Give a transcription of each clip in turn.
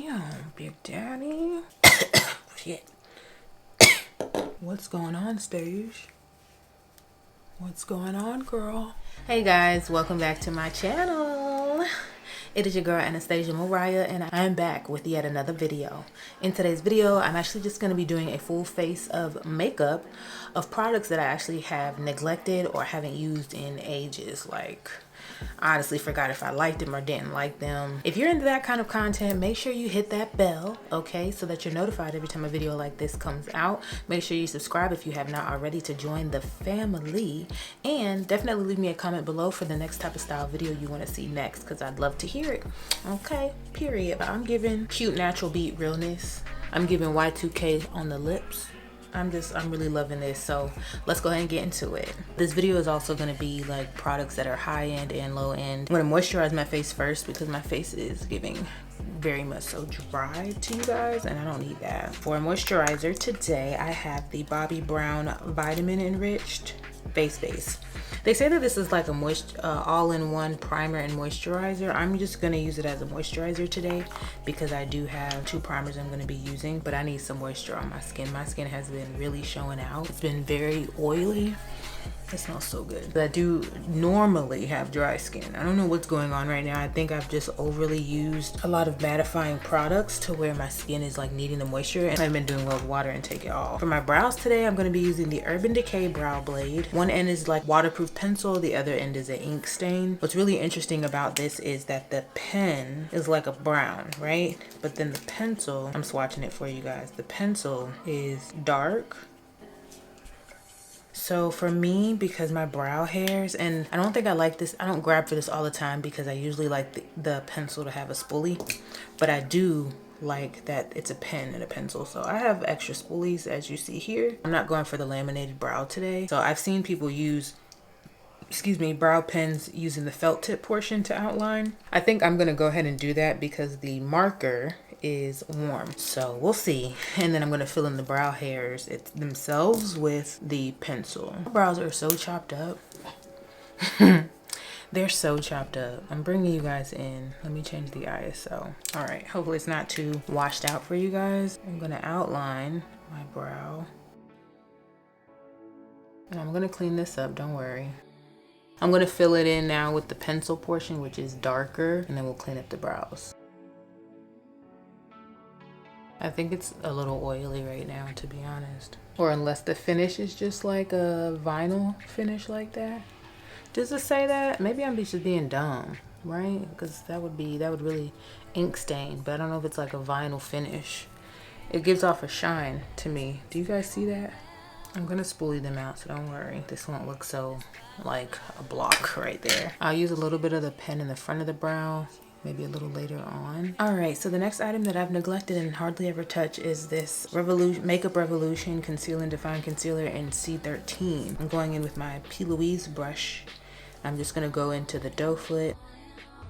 Damn, Big Daddy. Shit. What's going on, stage? What's going on, girl? Hey guys, welcome back to my channel. It is your girl Anastassja.Mariah, and I am back with yet another video. In today's video, I'm actually just going to be doing a full face of makeup of products that I actually have neglected or haven't used in ages. Like, I honestly forgot if I liked them or didn't like them. If you're into that kind of content, make sure you hit that bell, okay, so that you're notified every time a video like this comes out. Make sure you subscribe if you have not already to join the family, and definitely leave me a comment below for the next type of style video you want to see next, because I'd love to hear it. Okay, period. I'm giving cute natural beat realness. I'm giving Y2K on the lips. I'm really loving this, so let's go ahead and get into it. This video is also going to be like products that are high end and low end. I'm going to moisturize my face first because my face is giving very much so dry to you guys, and I don't need that. For a moisturizer today, I have the Bobbi Brown Vitamin Enriched Face Base. They say that this is like a all-in-one primer and moisturizer. I'm just going to use it as a moisturizer today because I do have two primers I'm going to be using, but I need some moisture on my skin. My skin has been really showing out. It's been very oily. It smells so good. But I do normally have dry skin. I don't know what's going on right now. I think I've just overly used a lot of mattifying products to where my skin is like needing the moisture, and I've been doing well with water and take it off. For my brows today, I'm going to be using the Urban Decay brow blade. One end is like waterproof pencil, the other end is an ink stain. What's really interesting about this is that the pen is like a brown, right? But then the pencil, I'm swatching it for you guys, the pencil is dark. So for me, because my brow hairs, and I don't think I like this, I don't grab for this all the time because I usually like the pencil to have a spoolie, but I do like that it's a pen and a pencil. So I have extra spoolies as you see here. I'm not going for the laminated brow today. So I've seen people use, brow pens using the felt tip portion to outline. I think I'm gonna go ahead and do that because the marker is warm, so we'll see. And then I'm going to fill in the brow hairs themselves with the pencil. My brows are so chopped up. They're so chopped up. I'm bringing you guys in. Let me change the ISO. All right, hopefully it's not too washed out for you guys. I'm going to outline my brow, and I'm going to clean this up, don't worry. I'm going to fill it in now with the pencil portion, which is darker, and then we'll clean up the brows. I think it's a little oily right now, to be honest. Or unless the finish is just like a vinyl finish like that. Does it say that? Maybe I'm just being dumb, right? Because that would really ink stain. But I don't know if it's like a vinyl finish. It gives off a shine to me. Do you guys see that? I'm gonna spoolie them out, so don't worry. This won't look so like a block right there. I'll use a little bit of the pen in the front of the brow, maybe a little later on. All right, so the next item that I've neglected and hardly ever touch is this Makeup Revolution Conceal and Define Concealer in C13. I'm going in with my P. Louise brush. I'm just gonna go into the doe foot.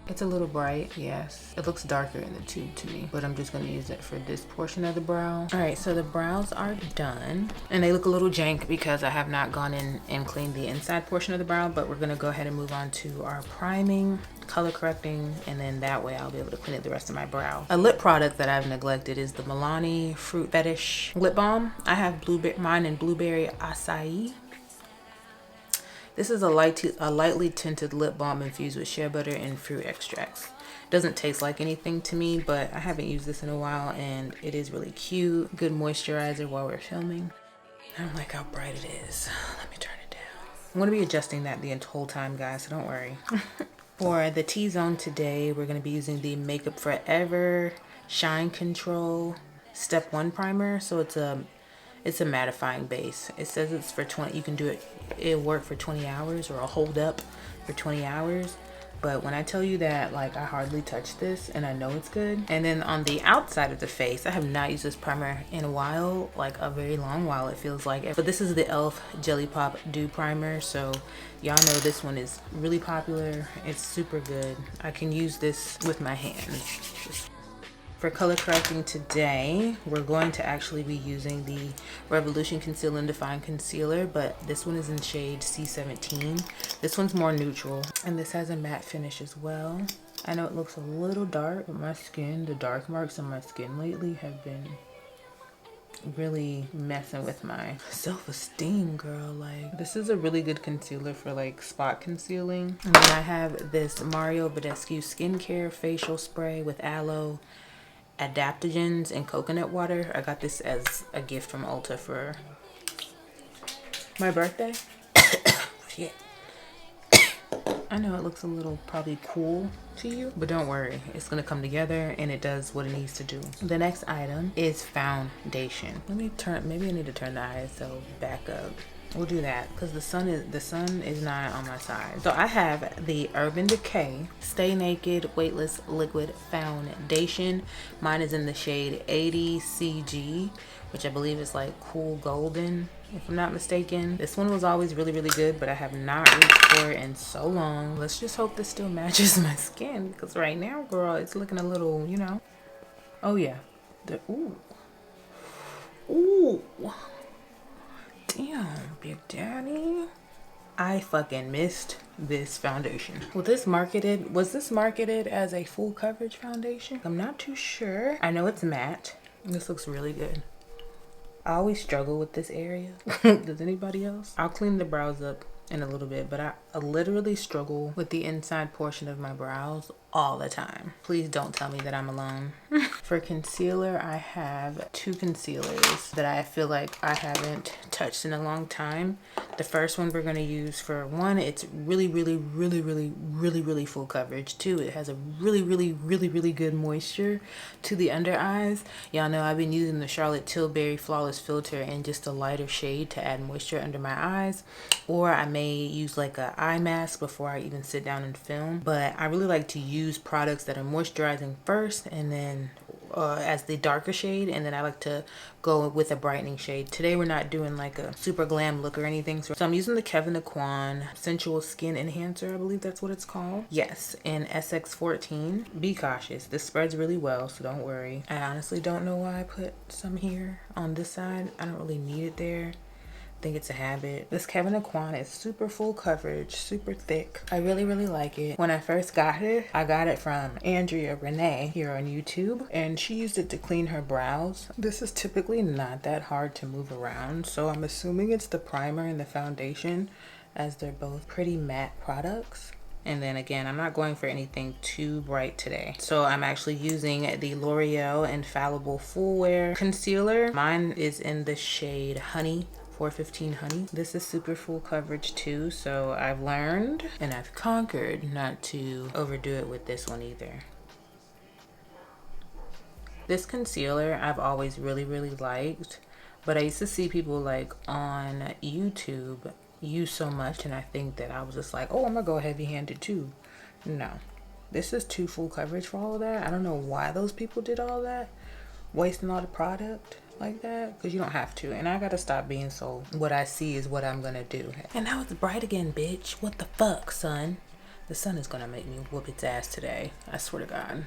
It's a little bright, yes. It looks darker in the tube to me, but I'm just gonna use it for this portion of the brow. All right, so the brows are done, and they look a little jank because I have not gone in and cleaned the inside portion of the brow, but we're gonna go ahead and move on to our priming, color correcting, and then that way I'll be able to clean up the rest of my brow. A lip product that I've neglected is the Milani Fruit Fetish Lip Balm. I have mine in Blueberry Acai. This is a lightly tinted lip balm infused with shea butter and fruit extracts. Doesn't taste like anything to me, but I haven't used this in a while, and it is really cute. Good moisturizer while we're filming. I don't like how bright it is. Let me turn it down. I'm going to be adjusting that the whole time, guys, so don't worry. For the T-zone today, we're going to be using the Makeup Forever Shine Control Step 1 primer. So it's a mattifying base. It says it's for 20, you can do it, it'll work for 20 hours, or a hold up for 20 hours. But when I tell you that, like, I hardly touch this and I know it's good. And then on the outside of the face, I have not used this primer in a while, like a very long while it feels like. But this is the E.L.F. Jelly Pop Dew Primer. So y'all know this one is really popular. It's super good. I can use this with my hands. For color correcting today, we're going to actually be using the Revolution Conceal and Define Concealer, but this one is in shade C17. This one's more neutral, and this has a matte finish as well. I know it looks a little dark, but my skin, the dark marks on my skin lately have been really messing with my self-esteem, girl. Like, this is a really good concealer for like spot concealing. And then I have this Mario Badescu skincare facial spray with aloe, adaptogens, and coconut water. I got this as a gift from Ulta for my birthday. Shit. I know it looks a little probably cool to you, but don't worry, it's gonna come together and it does what it needs to do. The next item is foundation. Let me turn, maybe I need to turn the ISO back up. We'll do that because the sun is not on my side. So I have the Urban Decay Stay Naked Weightless Liquid Foundation. Mine is in the shade 80 CG, which I believe is like cool golden, if I'm not mistaken. This one was always really, really good, but I have not reached for it in so long. Let's just hope this still matches my skin, because right now, girl, it's looking a little, you know. Oh yeah. Ooh. Ooh. Damn, Big Daddy. I fucking missed this foundation. Was this marketed as a full coverage foundation? I'm not too sure. I know it's matte. This looks really good. I always struggle with this area. Does anybody else? I'll clean the brows up in a little bit, but I literally struggle with the inside portion of my brows all the time. Please don't tell me that I'm alone. For concealer, I have two concealers that I feel like I haven't touched in a long time. The first one we're going to use, for one, it's really full coverage. Two, it has a really good moisture to the under eyes. Y'all know I've been using the Charlotte Tilbury Flawless Filter in just a lighter shade to add moisture under my eyes, or I may use like a eye mask before I even sit down and film. But I really like to use products that are moisturizing first, and then as the darker shade, and then I like to go with a brightening shade. Today we're not doing like a super glam look or anything, so I'm using the Kevyn Sensual Skin Enhancer, I believe that's what it's called. Yes, in SX14. Be cautious, this spreads really well, so don't worry. I honestly don't know why I put some here on this side. I don't really need it there. I think it's a habit. This Kevyn is super full coverage, super thick. I really like it. When I first got it, I got it from Andrea Renee here on YouTube, and she used it to clean her brows. This is typically not that hard to move around, so I'm assuming it's the primer and the foundation, as they're both pretty matte products. And then again, I'm not going for anything too bright today, so I'm actually using the L'Oreal Infallible Full Wear Concealer. Mine is in the shade Honey, 415 Honey. This is super full coverage too, so I've learned and I've conquered not to overdo it with this one either. This concealer I've always really liked, but I used to see people like on YouTube use so much, and I think that I was just like, oh, I'm gonna go heavy-handed too. No, this is too full coverage for all of that. I don't know why those people did all that, wasting all the product like that, because you don't have to. And I gotta stop being so what I see is what I'm gonna do. And now it's bright again, bitch. What the fuck, son? The sun is gonna make me whoop its ass today, I swear to God.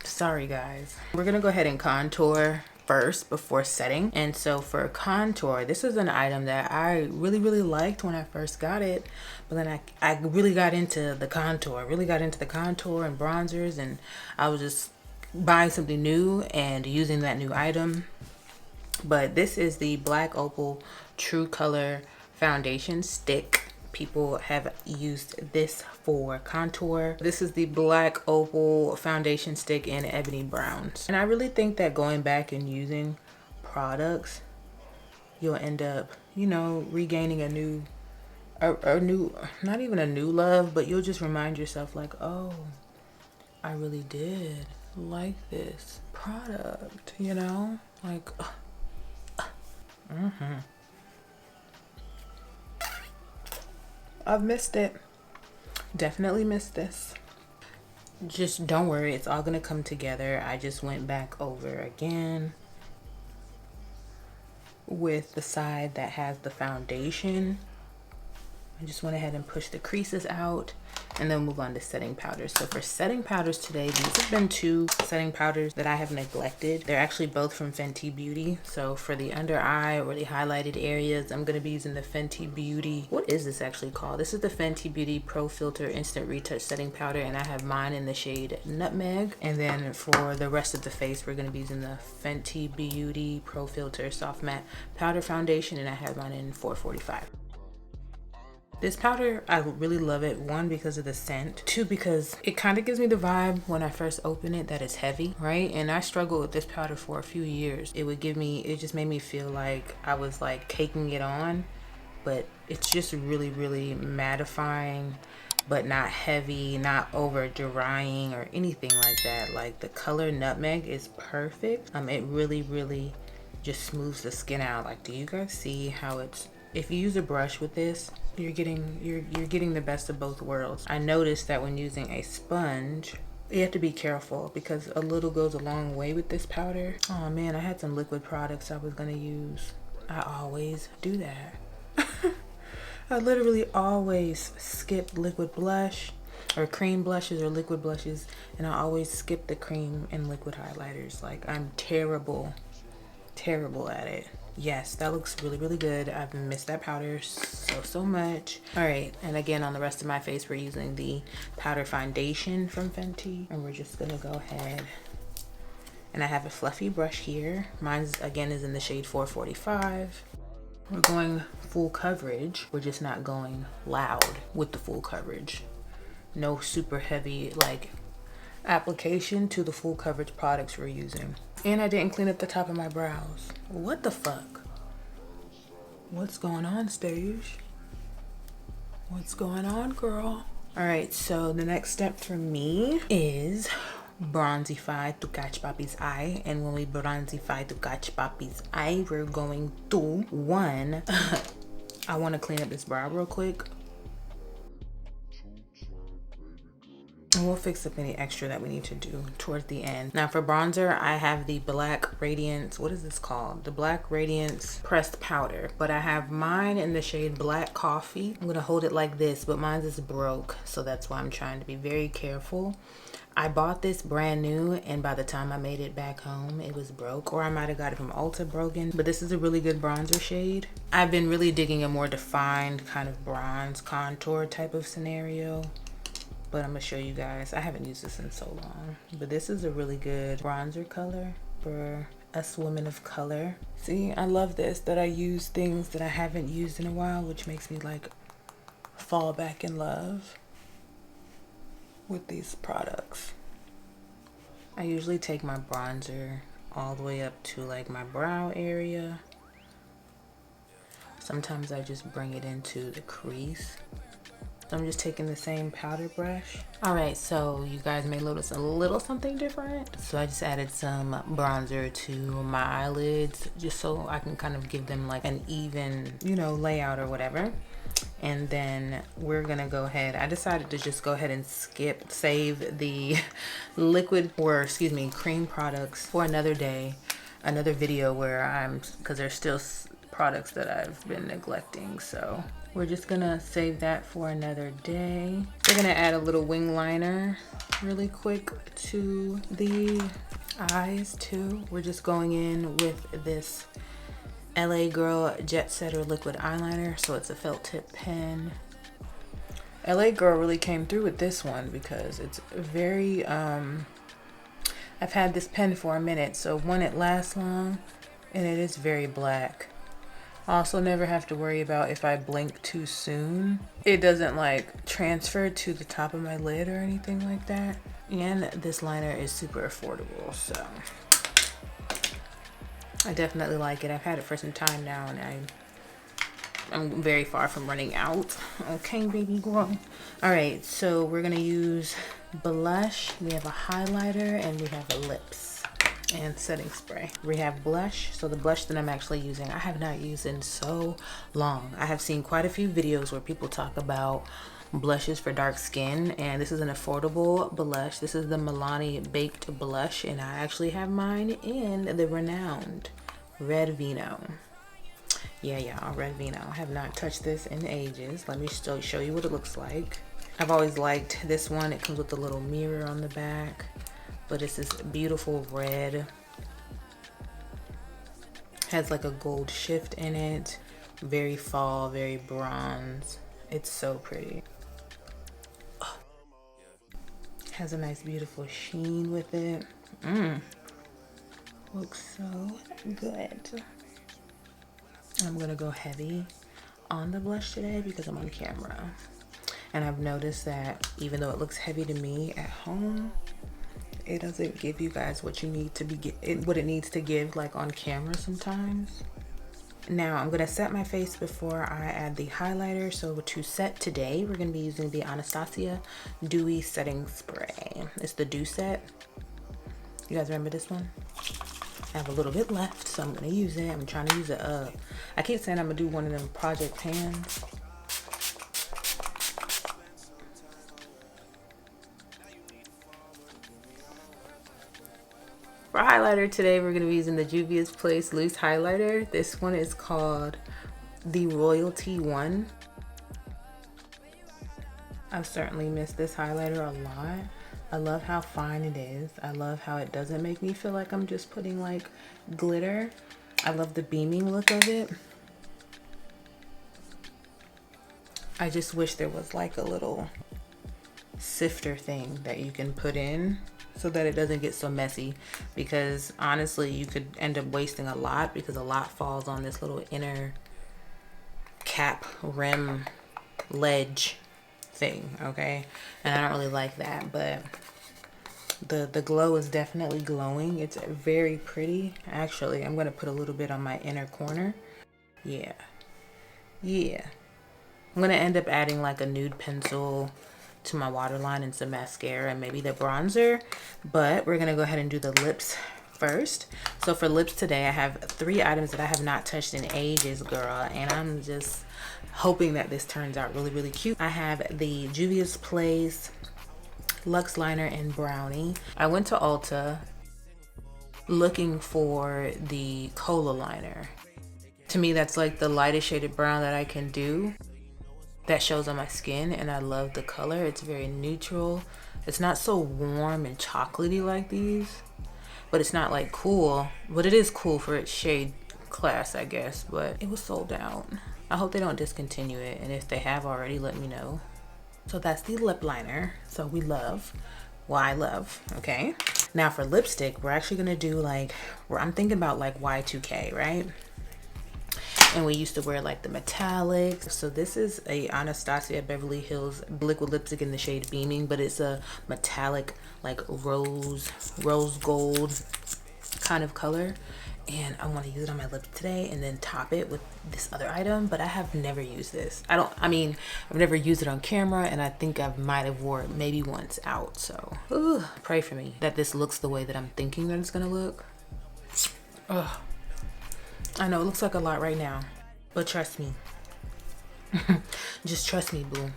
Sorry guys. We're gonna go ahead and contour first before setting. And so for contour, this is an item that I really liked when I first got it, but then I really got into the contour, and bronzers, and I was just buying something new and using that new item. But this is the Black Opal True Color Foundation Stick. People have used this for contour. This is the Black Opal Foundation Stick in Ebony Browns. And I really think that going back and using products, you'll end up, you know, regaining a new, not even a new love, but you'll just remind yourself like, oh, I really did like this product, you know, like I've missed it, definitely missed this. Just don't worry, it's all gonna come together. I just went back over again with the side that has the foundation. I just went ahead and pushed the creases out, and then move on to setting powders. So for setting powders today, these have been 2 setting powders that I have neglected. They're actually both from Fenty Beauty. So for the under eye or the highlighted areas, I'm going to be using the Fenty Beauty. What is this actually called? This is the Fenty Beauty Pro Filt'r Instant Retouch Setting Powder, and I have mine in the shade Nutmeg. And then for the rest of the face, we're going to be using the Fenty Beauty Pro Filt'r Soft Matte Powder Foundation, and I have mine in 445. This powder, I really love it. 1, because of the scent. 2, because it kind of gives me the vibe when I first open it that it's heavy, right? And I struggled with this powder for a few years. It just made me feel like I was like caking it on, but it's just really, really mattifying, but not heavy, not over drying or anything like that. Like the color Nutmeg is perfect. It really, really just smooths the skin out. Like, do you guys see how it's, if you use a brush with this, you're getting the best of both worlds. I noticed that when using a sponge, you have to be careful because a little goes a long way with this powder. Oh man, I had some liquid products I was gonna use. I always do that. I literally always skip liquid blush or cream blushes or liquid blushes, and I always skip the cream and liquid highlighters. Like, I'm terrible at it. Yes, that looks really, really good. I've missed that powder so much. All right, and again, on the rest of my face, we're using the powder foundation from Fenty, and we're just gonna go ahead, and I have a fluffy brush here. Mine, again, is in the shade 445. We're going full coverage. We're just not going loud with the full coverage. No super heavy, like, application to the full coverage products we're using. And I didn't clean up the top of my brows. What the fuck? What's going on, Stage? What's going on, girl? All right, so the next step for me is bronzify to catch Bobbi's eye. And when we bronzify to catch Bobbi's eye, we're going to, 1, I want to clean up this brow real quick. And we'll fix up any extra that we need to do towards the end. Now for bronzer, I have the Black Radiance, what is this called? The Black Radiance pressed powder, but I have mine in the shade Black Coffee. I'm gonna hold it like this, but mine is broke, so that's why I'm trying to be very careful. I bought this brand new, and by the time I made it back home, it was broke, or I might have got it from Ulta broken, but this is a really good bronzer shade. I've been really digging a more defined kind of bronze contour type of scenario, but I'm gonna show you guys. I haven't used this in so long, but this is a really good bronzer color for us women of color. See, I love this, that I use things that I haven't used in a while, which makes me like fall back in love with these products. I usually take my bronzer all the way up to like my brow area. Sometimes I just bring it into the crease. I'm just taking the same powder brush. All right, so you guys may notice a little something different. So I just added some bronzer to my eyelids just so I can kind of give them like an even, you know, layout or whatever. And then we're gonna go ahead, I decided to just go ahead and save the liquid, or excuse me, cream products for another day, another video where because there's still products that I've been neglecting. So we're just gonna save that for another day. We're gonna add a little wing liner really quick to the eyes too. We're just going in with this LA Girl Jet Setter liquid eyeliner. So it's a felt tip pen. LA Girl really came through with this one because it's very, I've had this pen for a minute, so one, it lasts long, and it is very black. I also never have to worry about if I blink too soon, it doesn't like transfer to the top of my lid or anything like that. And this liner is super affordable, so I definitely like it. I've had it for some time now, and I'm very far from running out. Okay, baby girl. All right, so we're gonna use blush. We have a highlighter, and we have a lips and setting spray. We have blush. So the blush that I'm actually using, I have not used in so long. I have seen quite a few videos where people talk about blushes for dark skin, and this is an affordable blush. This is the Milani Baked Blush, and I actually have mine in the renowned Red Vino. Yeah, Red Vino. I have not touched this in ages. Let me still show you what it looks like. I've always liked this one. It comes with a little mirror on the back, but it's this beautiful red. Has like a gold shift in it. Very fall, very bronze. It's so pretty. Oh. Has a nice beautiful sheen with it. Looks so good. I'm gonna go heavy on the blush today because I'm on camera. And I've noticed that even though it looks heavy to me at home, it doesn't give you guys what you need to be what it needs to give like on camera sometimes. Now I'm gonna set my face before I add the highlighter. So to set today, we're gonna be using the Anastasia Dewy Setting Spray. It's the Dew Set. You guys remember this one? I have a little bit left, so I'm gonna use it. I'm trying to use it up. I keep saying I'm gonna do one of them project pans. For highlighter today, we're gonna be using the Juvia's Place Loose Highlighter. This one is called the Royalty One. I've certainly missed this highlighter a lot. I love how fine it is. I love how it doesn't make me feel like I'm just putting like glitter. I love the beaming look of it. I just wish there was like a little sifter thing that you can put in so that it doesn't get so messy, because honestly you could end up wasting a lot because a lot falls on this little inner cap rim ledge thing, okay? And I don't really like that, but the glow is definitely glowing. It's very pretty. Actually, I'm gonna put a little bit on my inner corner. Yeah. I'm gonna end up adding like a nude pencil to my waterline and some mascara and maybe the bronzer, but we're gonna go ahead and do the lips first. So for lips today, I have 3 items that I have not touched in ages, girl, and I'm just hoping that this turns out really, really cute. I have the Juvia's Place Luxe Liner in Brownie. I went to Ulta looking for the Cola liner. To me, that's like the lightest shaded brown that I can do that shows on my skin, and I love the color. It's very neutral. It's not so warm and chocolatey like these, but it's not like cool, but it is cool for its shade class, I guess. But it was sold out. I hope they don't discontinue it, and if they have already, let me know. So that's the lip liner. So we love, well, I love, okay? Now for lipstick, we're actually gonna do like, I'm thinking about like Y2K, right? And we used to wear like the metallics. So this is a Anastasia Beverly Hills liquid lipstick in the shade Beaming, but it's a metallic like rose gold kind of color. And I want to use it on my lips today and then top it with this other item, but I have never used this. I've never used it on camera, and I think I might have wore it maybe once out. So pray for me that this looks the way that I'm thinking that it's gonna look. Ugh. I know it looks like a lot right now, but trust me. Just trust me, boo.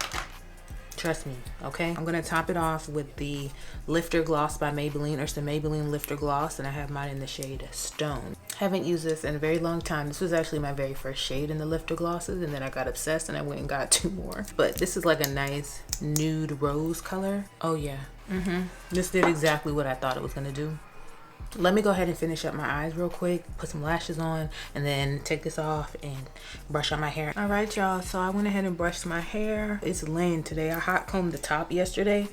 Trust me, okay? I'm gonna top it off with the Lifter Gloss by Maybelline, or it's the Maybelline Lifter Gloss, and I have mine in the shade Stone. Haven't used this in a very long time. This was actually my very first shade in the Lifter Glosses, and then I got obsessed and I went and got 2 more. But this is like a nice nude rose color. Oh yeah, this did exactly what I thought it was gonna do. Let me go ahead and finish up my eyes real quick, put some lashes on, and then take this off and brush out my hair. All right, y'all, so I went ahead and brushed my hair. It's laying today. I hot combed the top yesterday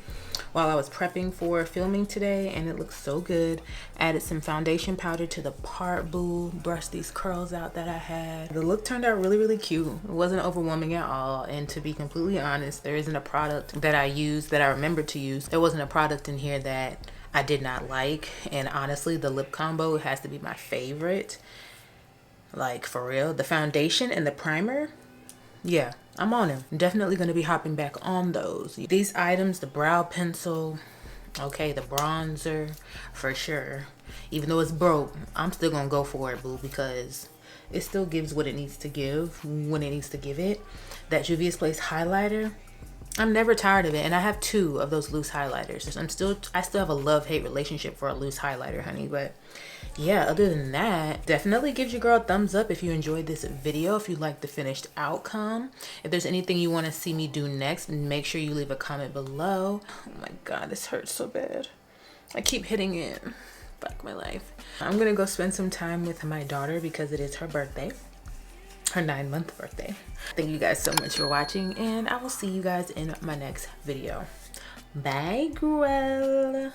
while I was prepping for filming today, and it looks so good. Added some foundation powder to the part, boo. Brushed these curls out that I had. The look turned out really, really cute. It wasn't overwhelming at all, and to be completely honest, there isn't a product that I use that I remember to use. There wasn't a product in here that I did not like, and honestly the lip combo has to be my favorite, like for real. The foundation and the primer, yeah, I'm on them. I'm definitely going to be hopping back on those. These items, the brow pencil, okay, the bronzer for sure, even though it's broke, I'm still gonna go for it, boo, because it still gives what it needs to give when it needs to give it. That Juvia's Place highlighter, I'm never tired of it, and I have 2 of those loose highlighters. I still have a love-hate relationship for a loose highlighter, honey. But yeah, other than that, definitely give your girl a thumbs up if you enjoyed this video, if you like the finished outcome. If there's anything you want to see me do next, make sure you leave a comment below. Oh my god, this hurts so bad. I keep hitting it. Fuck my life. I'm gonna go spend some time with my daughter because it is her birthday. Her 9-month birthday. Thank you guys so much for watching, and I will see you guys in my next video. Bye, girl.